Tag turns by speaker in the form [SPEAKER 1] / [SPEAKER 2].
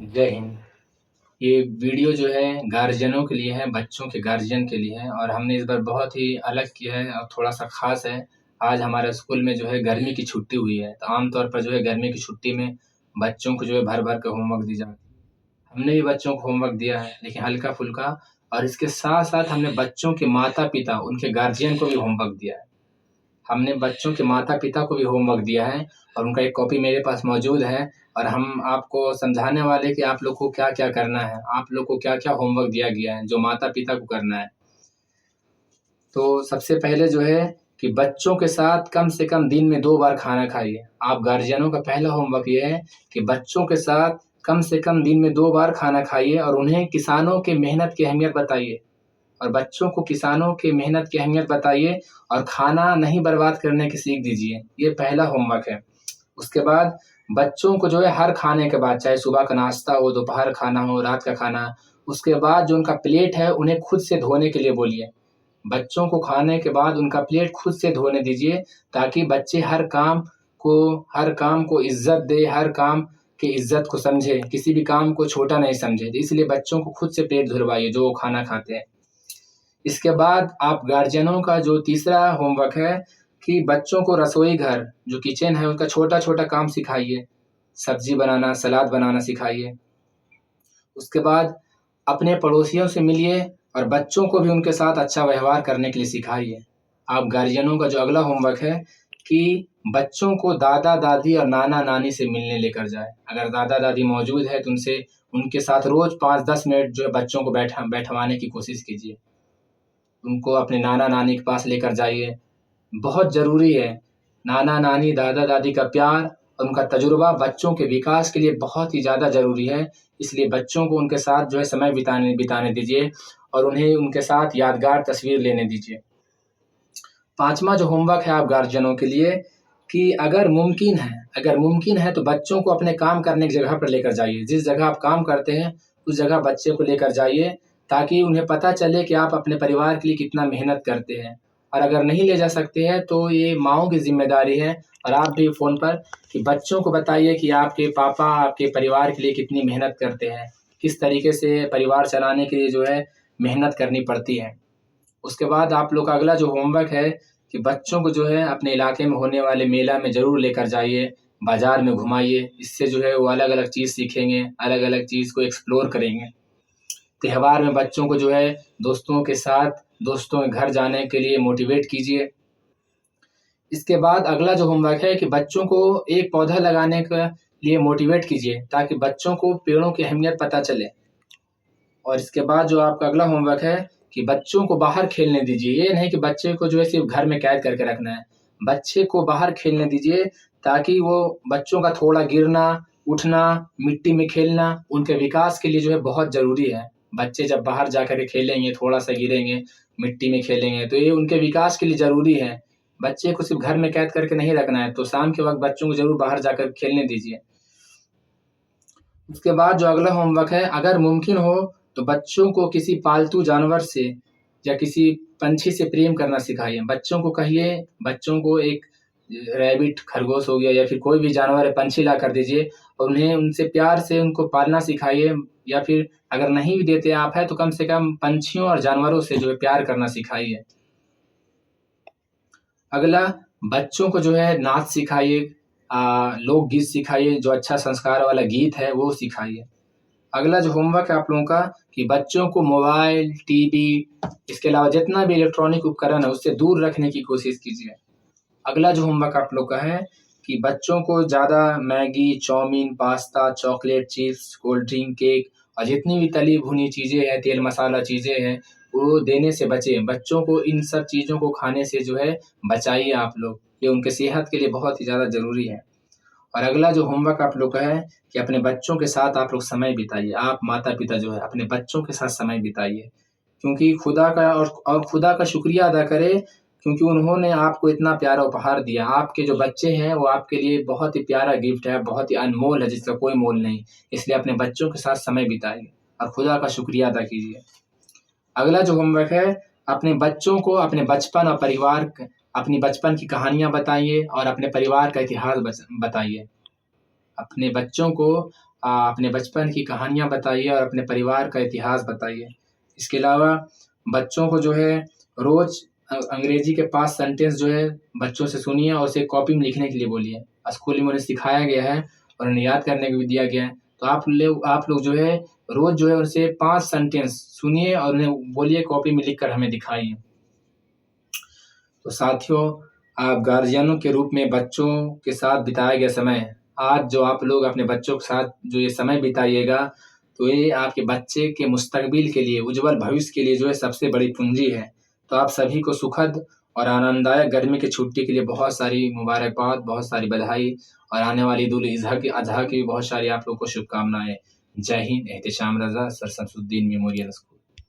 [SPEAKER 1] जय हिंद। ये वीडियो जो है गार्जियनों के लिए है, बच्चों के गार्जियन के लिए है और हमने इस बार बहुत ही अलग किया है और थोड़ा-सा ख़ास है। आज हमारे स्कूल में जो है गर्मी की छुट्टी हुई है, तो आम तौर पर जो है गर्मी की छुट्टी में बच्चों को जो है भर-भर के होमवर्क दी जाती है। हमने भी बच्चों को होमवर्क दिया है, लेकिन हल्का-फुल्का, और इसके साथ-साथ हमने बच्चों के माता-पिता, उनके गार्जियन को भी होमवर्क दिया है। हमने बच्चों के माता-पिता को भी होमवर्क दिया है और उनका एक कॉपी मेरे पास मौजूद है और हम आपको समझाने वाले कि आप लोग को क्या-क्या करना है, आप लोग को क्या-क्या होमवर्क दिया गया है, जो माता-पिता को करना है। तो सबसे पहले जो है कि बच्चों के साथ कम से कम दिन में 2 बार खाना खाइए। आप गार्जियनों का पहला होमवर्क ये है कि बच्चों के साथ कम से कम दिन में 2 बार खाना खाइए और उन्हें किसानों के मेहनत की अहमियत बताइए। और बच्चों को किसानों की मेहनत की अहमियत बताइए और खाना नहीं बर्बाद करने की सीख दीजिए। ये पहला होमवर्क है। उसके बाद बच्चों को जो है हर खाने के बाद, चाहे सुबह का नाश्ता हो, दोपहर खाना हो, रात का खाना, उसके बाद जो उनका प्लेट है उन्हें खुद से धोने के लिए बोलिए। बच्चों को खाने के बाद उनका प्लेट खुद से धोने दीजिए, ताकि बच्चे हर काम को इज़्ज़त दें, हर काम की इज़्ज़त को समझें, किसी भी काम को छोटा नहीं समझें। तो इसलिए बच्चों को खुद से प्लेट धुलवाइए जो वो खाना खाते हैं। इसके बाद आप गार्जियनों का जो तीसरा होमवर्क है कि बच्चों को रसोई घर, जो किचन है, उसका छोटा-छोटा काम सिखाइए। सब्ज़ी बनाना, सलाद बनाना सिखाइए। उसके बाद अपने पड़ोसियों से मिलिए और बच्चों को भी उनके साथ अच्छा व्यवहार करने के लिए सिखाइए। आप गार्जियनों का जो अगला होमवर्क है कि बच्चों को दादा-दादी और नाना-नानी से मिलने लेकर जाएँ। अगर दादा-दादी मौजूद है तो उनके साथ रोज़ 5-10 मिनट जो है बच्चों को बैठवाने की कोशिश कीजिए। उनको अपने नाना-नानी के पास लेकर जाइए। बहुत ज़रूरी है, नाना-नानी, दादा-दादी का प्यार और उनका तजुर्बा बच्चों के विकास के लिए बहुत ही ज़्यादा ज़रूरी है। इसलिए बच्चों को उनके साथ जो है समय बिताने बिताने दीजिए और उन्हें उनके साथ यादगार तस्वीर लेने दीजिए। 5वां जो होमवर्क है आप गार्जियनों के लिए कि अगर मुमकिन है तो बच्चों को अपने काम करने की जगह पर लेकर जाइए। जिस जगह आप काम करते हैं, उस जगह बच्चे को लेकर जाइए, ताकि उन्हें पता चले कि आप अपने परिवार के लिए कितना मेहनत करते हैं। और अगर नहीं ले जा सकते हैं तो ये माँओं की ज़िम्मेदारी है, और आप भी फ़ोन पर कि बच्चों को बताइए कि आपके पापा आपके परिवार के लिए कितनी मेहनत करते हैं, किस तरीके से परिवार चलाने के लिए जो है मेहनत करनी पड़ती है। उसके बाद आप लोग का अगला जो होमवर्क है कि बच्चों को जो है अपने इलाके में होने वाले मेला में ज़रूर लेकर जाइए, बाज़ार में घुमाइए। इससे जो है वो अलग-अलग चीज़ सीखेंगे, अलग-अलग चीज़ को एक्सप्लोर करेंगे। त्योहार में बच्चों को जो है दोस्तों के साथ दोस्तों के घर जाने के लिए मोटिवेट कीजिए। इसके बाद अगला जो होमवर्क है कि बच्चों को एक पौधा लगाने के लिए मोटिवेट कीजिए, ताकि बच्चों को पेड़ों की अहमियत पता चले। और इसके बाद जो आपका अगला होमवर्क है कि बच्चों को बाहर खेलने दीजिए। ये नहीं कि बच्चे को जो है सिर्फ़ घर में कैद करके रखना है। बच्चे को बाहर खेलने दीजिए, ताकि वो बच्चों का थोड़ा गिरना, उठना, मिट्टी में खेलना उनके विकास के लिए जो है बहुत ज़रूरी है। बच्चे जब बाहर जाकर के खेलेंगे, थोड़ा-सा गिरेंगे, मिट्टी में खेलेंगे, तो ये उनके विकास के लिए ज़रूरी है। बच्चे को सिर्फ़ घर में कैद करके नहीं रखना है, तो शाम के वक़्त बच्चों को ज़रूर बाहर जाकर खेलने दीजिए। उसके बाद जो अगला होमवर्क है, अगर मुमकिन हो तो बच्चों को किसी पालतू जानवर से या किसी पंछी से प्रेम करना सिखाइए। बच्चों को कहिए, बच्चों को एक रैबिट, खरगोश हो गया या फिर कोई भी जानवर है, पंछी लाकर दीजिए और उन्हें उनसे प्यार से उनको पालना सिखाइए, या फिर अगर नहीं भी देते आप हैं तो कम से कम पंछियों और जानवरों से जो है प्यार करना सिखाइए। अगला, बच्चों को जो है नाच सिखाइए, लोकगीत सिखाइए, जो अच्छा संस्कार वाला गीत है वो सिखाइए। अगला जो होमवर्क है आप लोगों का कि बच्चों को मोबाइल, टीवी, इसके अलावा जितना भी इलेक्ट्रॉनिक उपकरण है उससे दूर रखने की कोशिश कीजिए। अगला जो होमवर्क आप लोग का है कि बच्चों को ज़्यादा Maggi, chow mein, pasta, chocolate, chips, cold drink, cake और जितनी भी तली भुनी चीज़ें हैं, तेल मसाला चीज़ें हैं, वो देने से बचें। बच्चों को इन सब चीज़ों को खाने से जो है बचाइए आप लोग। ये उनके सेहत के लिए बहुत ही ज़्यादा ज़रूरी है। और अगला जो होमवर्क आप लोग का है कि अपने बच्चों के साथ आप लोग समय बिताइए। आप माता-पिता जो है अपने बच्चों के साथ समय बिताइए। क्योंकि खुदा का शुक्रिया अदा करें, क्योंकि उन्होंने आपको इतना प्यारा उपहार दिया। आपके जो बच्चे हैं वो आपके लिए बहुत ही प्यारा गिफ्ट है, बहुत ही अनमोल है, जिसका कोई मोल नहीं। इसलिए अपने बच्चों के साथ समय बिताइए और खुदा का शुक्रिया अदा कीजिए। अगला जो होमवर्क है, अपने बच्चों को अपनी बचपन की कहानियाँ बताइए और अपने परिवार का इतिहास बताइए। अपने बच्चों को अपने बचपन की कहानियाँ बताइए और अपने परिवार का इतिहास बताइए। इसके अलावा बच्चों को जो है रोज़ अंग्रेजी के 5 सेंटेंस जो है बच्चों से सुनिए और उसे कॉपी में लिखने के लिए बोलिए। स्कूल में उन्हें सिखाया गया है और उन्हें याद करने को भी दिया गया है। तो आप लोग जो है रोज़ जो है उनसे 5 सेंटेंस सुनिए और उन्हें बोलिए कॉपी में लिख कर हमें दिखाइए। तो साथियों, आप गार्जियनों के रूप में बच्चों के साथ बिताया गया समय, आज जो आप लोग अपने बच्चों के साथ जो ये समय बिताइएगा, तो ये आपके बच्चे के मुस्तकबिल के लिए, उज्ज्वल भविष्य के लिए जो है सबसे बड़ी पूंजी है। तो आप सभी को सुखद और आनंददायक गर्मी की छुट्टी के लिए बहुत सारी मुबारकबाद, बहुत सारी बधाई और आने वाली ईद उल अज़हा की भी बहुत सारी आप लोग को शुभकामनाएँ। जय हिंद। एहतेशाम रज़ा, सर शमसुद्दीन मेमोरियल स्कूल।